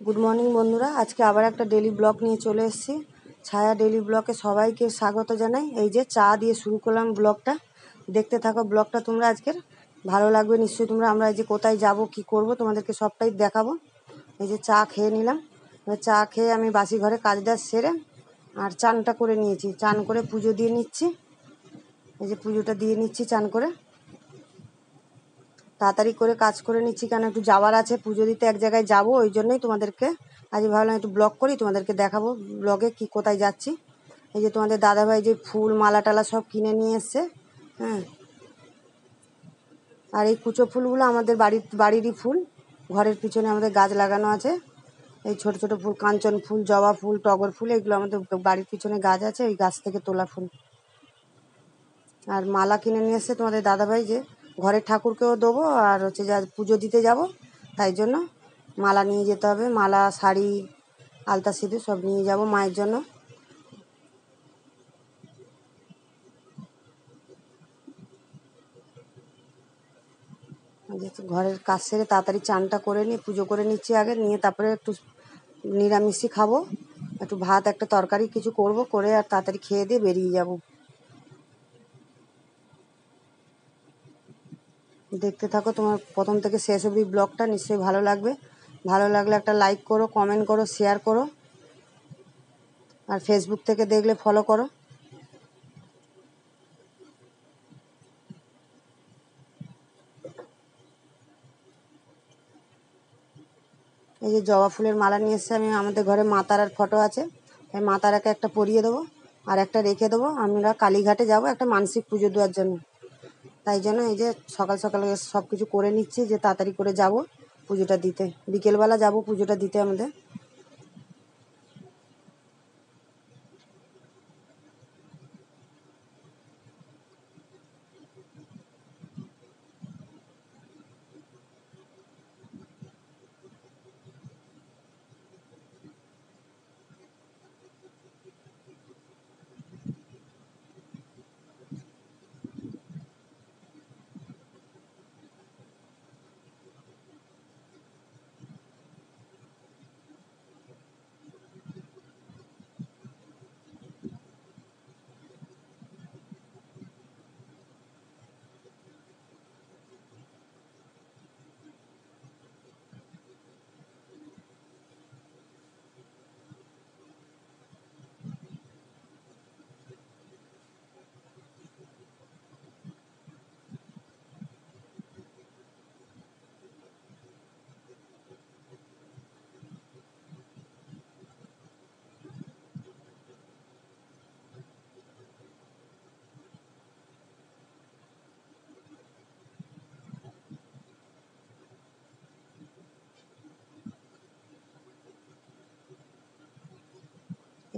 Good morning বন্ধুরা, আজকে আবার একটা ডেলি ব্লগ নিয়ে চলে এসেছি। ছায়া ডেলি ব্লগে সবাইকে স্বাগত জানাই। এই যে চা দিয়ে শুরু করলাম ব্লগটা, দেখতে থাকো ব্লগটা তোমরা। আজকের ভালো লাগবে নিশ্চয়ই। আমরা এই যে কোথায় যাব কি করব তোমাদেরকে সবটাই দেখাবো। এই যে চা খেয়ে নিলাম, এবার চা খেয়ে আমি বাসি ঘরে কাজটা সেরে আর চানটা করে নিয়েছি। চান করে পুজো দিয়ে নিচ্ছি। এই যে পুজোটা দিয়ে নিচ্ছি চান করে, তাড়াতাড়ি করে কাজ করে নিচ্ছি, কারণ একটু যাওয়ার আছে পুজো দিতে, এক জায়গায় যাব। ওই জন্যই তোমাদেরকে আজ ভাবলাম একটু ব্লগ করি, তোমাদেরকে দেখাবো ব্লগে কি কোথায় যাচ্ছি। এই যে তোমাদের দাদাভাই যে ফুল মালা টালা সব কিনে নিয়ে এসছে, হ্যাঁ। আর এই কুচো ফুলগুলো আমাদের বাড়িরই ফুল। ঘরের পিছনে আমাদের গাছ লাগানো আছে। এই ছোট ছোট ফুল, কাঞ্চন ফুল, জবা ফুল, টগর ফুল, এগুলো আমাদের বাড়ির পিছনে গাছ আছে, ওই গাছ থেকে তোলা ফুল। আর মালা কিনে নিয়ে এসছে তোমাদের দাদাভাই, যে ঘরের ঠাকুরকেও দেবো আর হচ্ছে যা পুজো দিতে যাব, তাই জন্য মালা নিয়ে যেতে হবে। মালা, শাড়ি, আলতা সিঁদুর সব নিয়ে যাব মায়ের জন্য। ঘরের কাজ সেরে তাড়াতাড়ি চানটা করে নিয়ে পুজো করে নিচ্ছি আগে, নিয়ে তারপরে একটু নিরামিষই খাবো। একটু ভাত, একটা তরকারি কিছু করব, করে আর তাড়াতাড়ি খেয়ে দিয়ে বেরিয়ে যাব। দেখতে থাকো তোমার প্রথম থেকে শেষ অবধি ব্লগটা, নিশ্চয়ই ভালো লাগবে। ভালো লাগলে একটা লাইক করো, কমেন্ট করো, শেয়ার করো, আর ফেসবুক থেকে দেখলে ফলো করো। এই যে জবা ফুলের মালা নিয়ে এসেছি আমি। আমাদের ঘরে মা তারার ফটো আছে, তাই মা তারাকে একটা পরিয়ে দেবো আর একটা রেখে দেবো। আমরা কালীঘাটে যাব একটা মানসিক পুজো দেওয়ার জন্য, তাই জন্য এই যে সকাল সকাল সব কিছু করে নিচ্ছি, যে তাড়াতাড়ি করে যাব পুজোটা দিতে। বিকেলবেলা যাব পুজোটা দিতে আমাদের।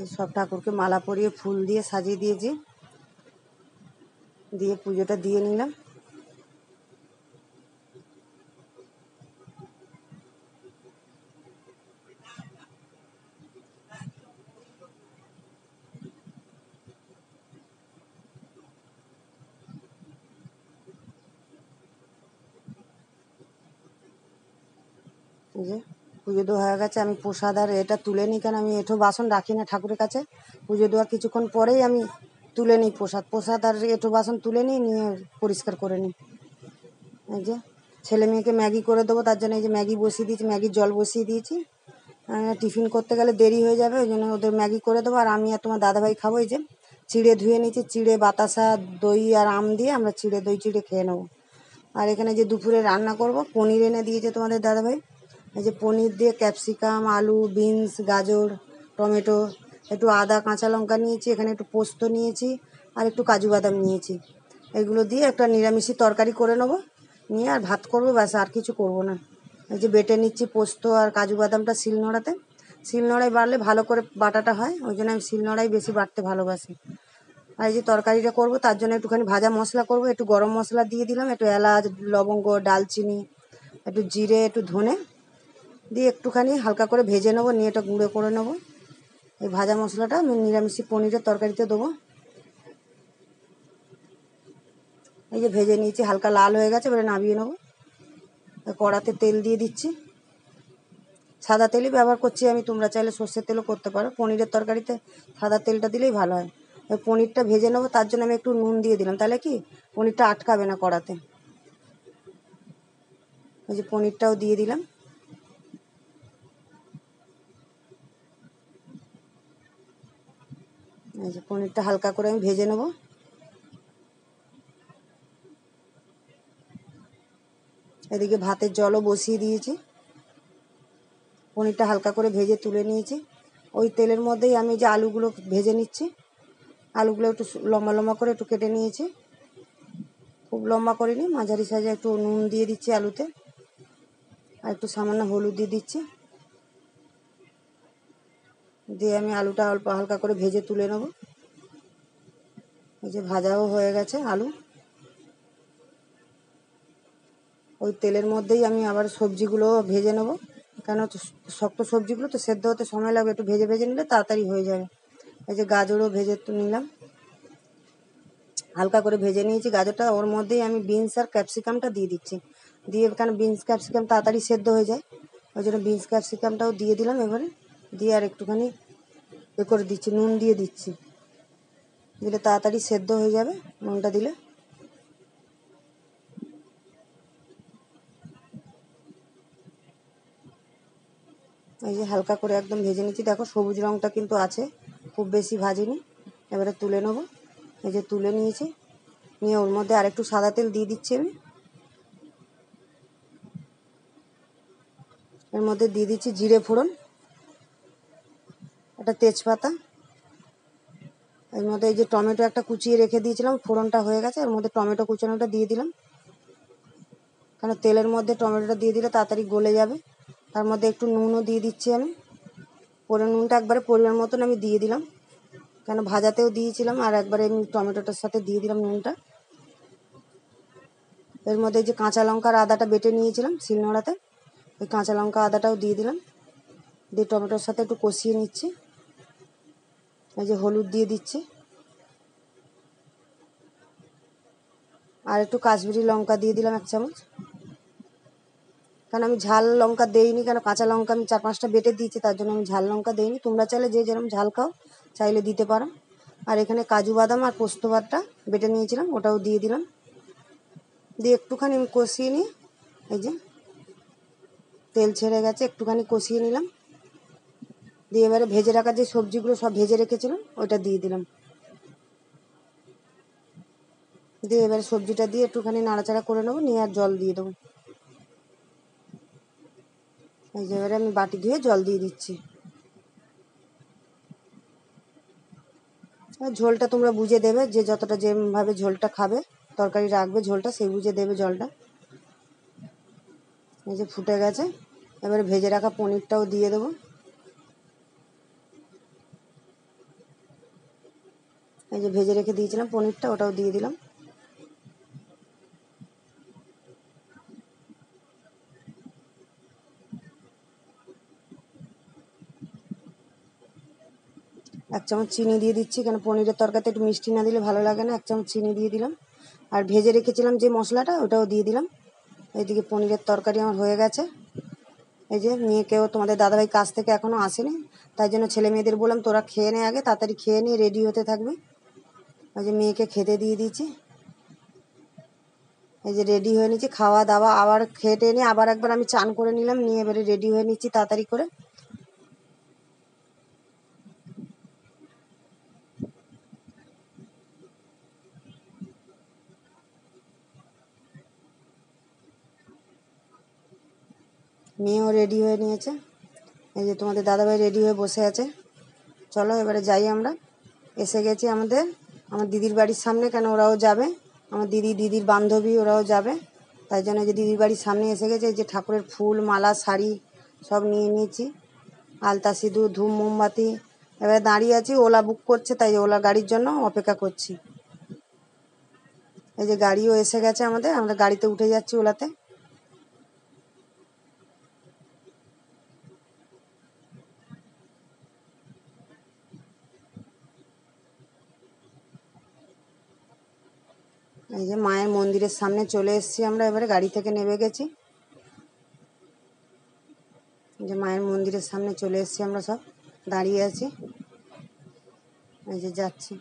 এই সব ঠাকুরকে মালা পরিয়ে ফুল দিয়ে সাজিয়ে দিয়েছি, দিয়ে পুজোটা দিয়ে নিলাম। এই যে পুজো দেওয়া হয়ে গেছে। আমি প্রসাদ আর এটা তুলে নিই, কারণ আমি এঁঠো বাসন রাখি না ঠাকুরের কাছে। পুজো দেওয়ার কিছুক্ষণ পরেই আমি তুলে নিই প্রসাদ আর এঁঠো বাসন তুলে নিই, নিয়ে পরিষ্কার করে নিই। এই যে ছেলে মেয়েকে ম্যাগি করে দেবো, তার জন্য এই যে ম্যাগি বসিয়ে দিয়েছি, ম্যাগির জল বসিয়ে দিয়েছি। টিফিন করতে গেলে দেরি হয়ে যাবে, ওই জন্য ওদের ম্যাগি করে দেবো। আর আমি আর তোমার দাদাভাই খাবো। এই যে চিড়ে ধুয়ে নিয়েছি, চিড়ে বাতাসা দই আর আম দিয়ে আমরা দই চিড়ে খেয়ে নেবো। আর এখানে যে দুপুরে রান্না করব, পনির এনে দিয়েছে তোমাদের দাদাভাই। এই যে পনির দিয়ে ক্যাপসিকাম, আলু, বিনস, গাজর, টমেটো, একটু আদা, কাঁচা লঙ্কা নিয়েছি, এখানে একটু পোস্ত নিয়েছি, আর একটু কাজু বাদাম নিয়েছি। এগুলো দিয়ে একটা নিরামিষি তরকারি করে নেবো, নিয়ে আর ভাত করবো, ব্যাস, আর কিছু করব না। এই যে বেটে নিচ্ছি পোস্ত আর কাজু বাদামটা শিলনোড়াতে। শিলনোড়ায় বাড়লে ভালো করে বাটাটা হয়, ওই জন্য আমি শিলনোড়ায় বেশি বাটতে ভালোবাসি। আর এই যে তরকারিটা করব, তার জন্য একটুখানি ভাজা মশলা করব, একটু গরম মশলা দিয়ে দিলাম, একটু এলাচ, লবঙ্গ, ডালচিনি, একটু জিরে, একটু ধনে দিয়ে একটুখানি হালকা করে ভেজে নেবো, নিয়ে এটা গুঁড়ো করে নেবো। এই ভাজা মশলাটা আমি নিরামিষি পনিরের তরকারিতে দেবো। এই যে ভেজে নিয়েছি, হালকা লাল হয়ে গেছে, এবারে নামিয়ে নেবো। কড়াতে তেল দিয়ে দিচ্ছি, সাদা তেলই ব্যবহার করছি আমি, তোমরা চাইলে সর্ষের তেলও করতে পারো। পনিরের তরকারিতে সাদা তেলটা দিলেই ভালো হয়। ওই পনিরটা ভেজে নেবো, তার জন্য আমি একটু নুন দিয়ে দিলাম, তাহলে কি পনিরটা আটকাবে না কড়াতে। ওই যে পনিরটাও দিয়ে দিলাম। এই যে পনিরটা হালকা করে আমি ভেজে নেব। এদিকে ভাতের জলও বসিয়ে দিয়েছি। পনিরটা হালকা করে ভেজে তুলে নিয়েছি। ওই তেলের মধ্যেই আমি যে আলুগুলো ভেজে নিচ্ছি, আলুগুলো একটু লম্বা লম্বা করে একটু কেটে নিয়েছি, খুব লম্বা করিনি, মাঝারি সাইজে। একটু নুন দিয়ে দিচ্ছি আলুতে, আর একটু সামান্য হলুদ দিয়ে দিচ্ছি। দিয়ে আমি আলুটা অল্প হালকা করে ভেজে তুলে নেব। এই যে ভাজাও হয়ে গেছে আলু। ওই তেলের মধ্যেই আমি আবার সবজিগুলো ভেজে নেব, কেন শক্ত সবজিগুলো তো সেদ্ধ হতে সময় লাগবে, একটু ভেজে ভেজে নিলে তাড়াতাড়ি হয়ে যাবে। এই যে গাজরও ভেজে নিলাম, হালকা করে ভেজে নিয়েছি গাজরটা। ওর মধ্যেই আমি বিনস আর ক্যাপসিকামটা দিয়ে দিচ্ছি, দিয়ে কেন বিনস ক্যাপসিকাম তাড়াতাড়ি সেদ্ধ হয়ে যায়, ওই জন্য বিনস ক্যাপসিকামটাও দিয়ে দিলাম এবারে। দিয়ে আর একটুখানি করে দিচ্ছি, নুন দিয়ে দিচ্ছি, দিলে তাড়াতাড়ি সেদ্ধ হয়ে যাবে নুনটা দিলে। এই যে হালকা করে একদম ভেজে নিচ্ছি, দেখো সবুজ রঙটা কিন্তু আছে, খুব বেশি ভাজিনি। এবারে তুলে নেবো। এই যে তুলে নিয়েছি, নিয়ে ওর মধ্যে আরেকটু সাদা তেল দিয়ে দিচ্ছি আমি। এর মধ্যে দিয়ে দিচ্ছি জিরে ফোড়ন, একটা তেজপাতা। এর মধ্যে এই যে টমেটো একটা কুচিয়ে রেখে দিয়েছিলাম, ফোড়নটা হয়ে গেছে, এর মধ্যে টমেটো কুচানোটা দিয়ে দিলাম, কারণ তেলের মধ্যে টমেটোটা দিয়ে দিলে তাড়াতাড়ি গলে যাবে। তার মধ্যে একটু নুনও দিয়ে দিচ্ছি আমি, নুনটা একবারে পরিমাণ মতন আমি দিয়ে দিলাম, কেন ভাজাতেও দিয়েছিলাম, আর একবারে আমি টমেটোটার সাথে দিয়ে দিলাম নুনটা। এর মধ্যে যে কাঁচা লঙ্কা আর আদাটা বেটে নিয়েছিলাম শিলনোড়াতে, ওই কাঁচা লঙ্কা আদাটাও দিয়ে দিলাম, দিয়ে টমেটোর সাথে একটু কষিয়ে নিচ্ছি। এই যে হলুদ দিয়ে দিচ্ছি, আর একটু কাশ্মীরি লঙ্কা দিয়ে দিলাম 1 চামচ, কারণ আমি ঝাল লঙ্কা দেইনি, কেন কাঁচা লঙ্কা আমি 4-5টা বেটে দিয়েছি, তার জন্য আমি ঝাল লঙ্কা দেইনি। তোমরা চাইলে যে যেরকম ঝাল খাও চাইলে দিতে পারো। আর এখানে কাজু বাদাম আর পোস্ত বাটা বেটে নিয়েছিলাম, ওটাও দিয়ে দিলাম, দিয়ে একটুখানি আমি কষিয়ে নিই। এই যে তেল ছেড়ে গেছে, একটুখানি কষিয়ে নিলাম, দিয়ে এবারে ভেজে রাখা যে সবজিগুলো সব ভেজে রেখেছিলাম ওইটা দিয়ে দিলাম, দিয়ে এবারে সবজিটা দিয়ে একটুখানি নাড়াচাড়া করে নেবো, নিয়ে আর জল দিয়ে দেবো। এই যে এবারে আমি বাটি ধুয়ে জল দিয়ে দিচ্ছি। ঝোলটা তোমরা বুঝে দেবে, যে যতটা যেভাবে ঝোলটা খাবে তরকারি রাখবে, ঝোলটা সেই বুঝে দেবে জলটা। এই যে ফুটে গেছে, এবারে ভেজে রাখা পনিরটাও দিয়ে দেবো। এই যে ভেজে রেখে দিয়েছিলাম পনিরটা, ওটাও দিয়ে দিলাম। এক চামচ চিনি দিয়ে দিচ্ছি, কেন পনিরের তরকারিতে একটু মিষ্টি না দিলে ভালো লাগে না, 1 চামচ চিনি দিয়ে দিলাম। আর ভেজে রেখেছিলাম যে মশলাটা ওটাও দিয়ে দিলাম। এইদিকে পনিরের তরকারি আমার হয়ে গেছে। এই যে মেয়েকেও, তোমাদের দাদাভাই কাজ থেকে এখনও আসেনি, তাই জন্য ছেলে মেয়েদের বললাম তোরা খেয়ে নে আগে, তাড়াতাড়ি খেয়ে নিয়ে রেডি হতে থাকবে। ওই যে মেয়েকে খেতে দিয়ে দিয়েছি। এই যে রেডি হয়ে নিচ্ছি, খাওয়া দাওয়া আবার খেটে নিয়ে আবার একবার আমি চান করে নিলাম, নিয়ে এবারে রেডি হয়ে নিচ্ছি তাড়াতাড়ি করে। মেয়েও রেডি হয়ে নিয়েছে। এই যে তোমাদের দাদাভাই রেডি হয়ে বসে আছে। চলো এবারে যাই আমরা। এসে গেছি আমার দিদির বাড়ির সামনে, কেন ওরাও যাবে, আমার দিদির বান্ধবী ওরাও যাবে, তাই জন্য যে দিদির বাড়ির সামনে এসে গেছে। এই যে ঠাকুরের ফুল মালা শাড়ি সব নিয়ে নিয়েছি, আলতা সিঁদুর ধূপ মোমবাতি। এবারে দাঁড়িয়ে আছি, ওলা বুক করছে, তাই ওলা গাড়ির জন্য অপেক্ষা করছি। এই যে গাড়িও এসে গেছে আমরা গাড়িতে উঠে যাচ্ছি ওলাতে। এই যে মায়ের মন্দিরের সামনে চলে এসেছি আমরা, এবারে গাড়ি থেকে নেমে গেছি। যে মায়ের মন্দিরের সামনে চলে এসেছি, আমরা সব দাঁড়িয়ে আছি, এই যে যাচ্ছি।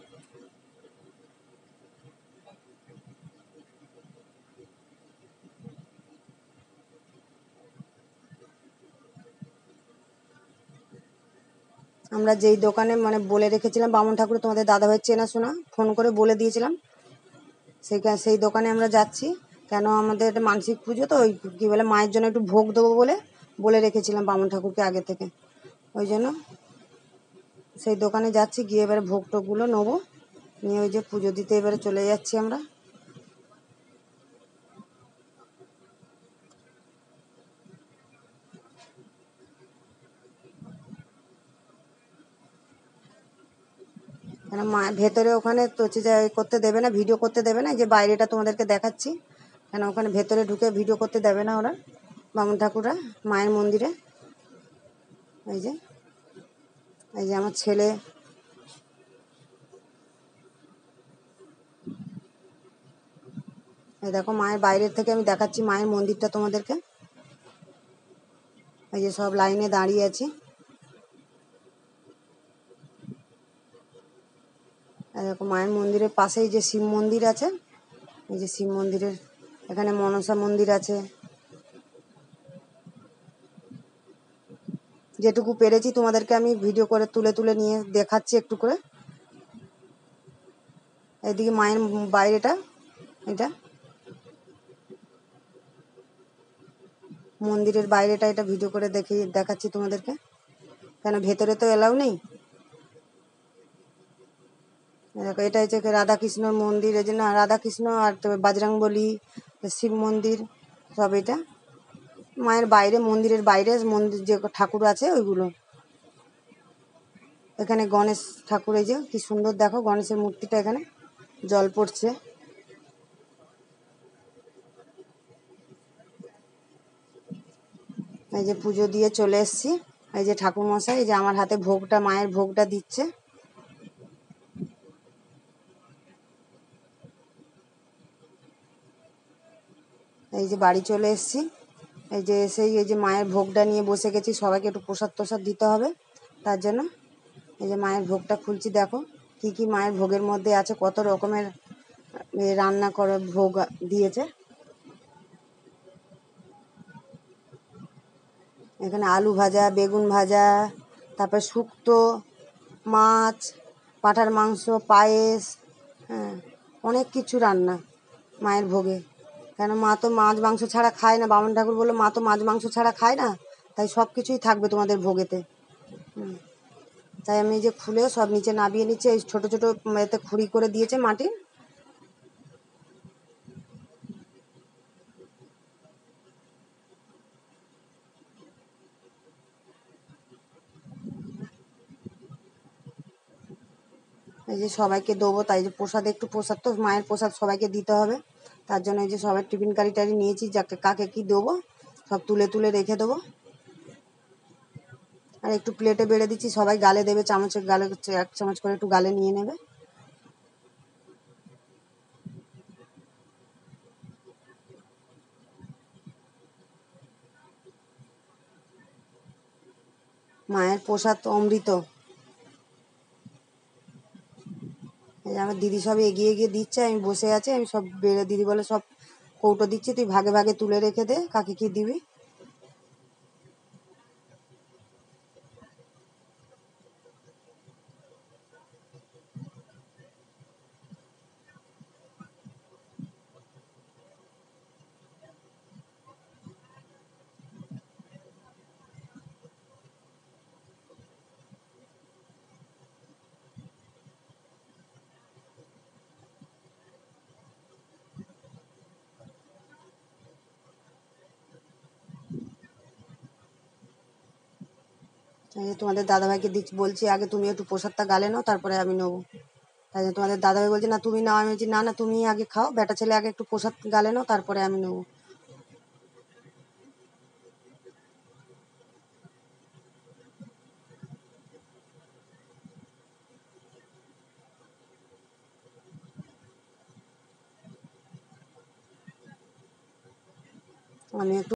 আমরা যেই দোকানে মানে বলে রেখেছিলাম বামুন ঠাকুর তোমাদের দাদাভাইয়ের চেনাশোনা, ফোন করে বলে দিয়েছিলাম, সেই দোকানে আমরা যাচ্ছি। কেন আমাদের একটা মানসিক পুজো, তো ওই কী বলে মায়ের জন্য একটু ভোগ দেবো বলে রেখেছিলাম বামুন ঠাকুরকে আগে থেকে, ওই জন্য সেই দোকানে যাচ্ছি। গিয়ে এবারে ভোগ টোগগুলো নেবো, নিয়ে ওই যে পুজো দিতে এবারে চলে যাচ্ছি আমরা। কেন মা ভেতরে ওখানে তো করতে দেবে না, ভিডিও করতে দেবে না, যে বাইরেটা তোমাদেরকে দেখাচ্ছি। কেন ওখানে ভেতরে ঢুকে ভিডিও করতে দেবে না ওরা, বামুন ঠাকুররা মায়ের মন্দিরে। এই যে আমার ছেলে, এই দেখো মায়ের বাইরের থেকে আমি দেখাচ্ছি মায়ের মন্দিরটা তোমাদেরকে। এই যে সব লাইনে দাঁড়িয়ে আছি। দেখো মায়ের মন্দিরের পাশেই যে শিব মন্দির আছে, এই যে শিব মন্দিরের এখানে মনসা মন্দির আছে। যেটুকু পেরেছি তোমাদেরকে আমি ভিডিও করে তুলে নিয়ে দেখাচ্ছি একটু করে। এইদিকে মায়ের বাইরেটা, এটা মন্দিরের বাইরেটা, এটা ভিডিও করে দেখাচ্ছি তোমাদেরকে। কেন ভেতরে তো এলাও নেই। দেখো এটা হচ্ছে রাধাকৃষ্ণর মন্দির, এই যে না রাধাকৃষ্ণ আর বজরংবলী, শিব মন্দির, সব এটা মায়ের বাইরে, মন্দিরের বাইরে মন্দির যে ঠাকুর আছে ওইগুলো। এখানে গণেশ ঠাকুর, এই যে কি সুন্দর দেখো গণেশের মূর্তিটা, এখানে জল পড়ছে। এই যে পুজো দিয়ে চলে এসেছি। এই যে ঠাকুর মশাই, এই যে আমার হাতে ভোগটা, মায়ের ভোগটা দিচ্ছে। এই যে বাড়ি চলে এসেছি। এই যে এসেই এই যে মায়ের ভোগটা নিয়ে বসে গেছি, সবাইকে একটু প্রসাদ টোসাদ দিতে হবে, তার জন্য এই যে মায়ের ভোগটা খুলছি। দেখো কি কি মায়ের ভোগের মধ্যে আছে, কত রকমের রান্না করে ভোগ দিয়েছে। এখানে আলু ভাজা, বেগুন ভাজা, তারপরে শুক্তো, মাছ, পাঁঠার মাংস, পায়েস, হ্যাঁ অনেক কিছু রান্না মায়ের ভোগে। কেন মা তো মাছ মাংস ছাড়া খায় না, বামুন ঠাকুর বললো মা তো মাছ মাংস ছাড়া খায় না, তাই সব কিছুই থাকবে তোমাদের ভোগেতে। তাই আমি যে খুলে সব নিচে নামিয়ে নিচ্ছি। এই ছোটো ছোটো এতে খুঁড়ি করে দিয়েছে মাটির। এই যে সবাইকে দেবো, তাই যে প্রসাদ, একটু প্রসাদ তো মায়ের প্রসাদ সবাইকে দিতে হবে, তার জন্য এই যে সবাই টিফিন কারি টারি নিয়েছি, যাকে কাকে কি দেবো সব তুলে রেখে দেবো। আর একটু প্লেটে বেড়ে দিচ্ছি, সবাই গালে দেবে, চামচে গালে 1 চামচ করে একটু গালে নিয়ে নেবে। মায়ের প্রসাদ তো অমৃত। এই যে আমার দিদি সব এগিয়ে দিচ্ছে, আমি বসে আছি, আমি সব বেড়ে, দিদি বলে সব কৌটো দিচ্ছি, তুই ভাগে ভাগে তুলে রেখে দে কাকে কি দিবি। এই যে তোমাদের দাদাভাইকে বলছি আগে তুমি একটু প্রসাদটা গালে নাও, তারপরে আমি নেবো। তাই জন্য তোমাদের দাদাভাই বলছে না তুমি নাও, আমি বলছি না তুমি আগে খাও, বেটা ছেলে আগে একটু প্রসাদ গালে নাও, তারপরে আমি নেবো। আমি একটু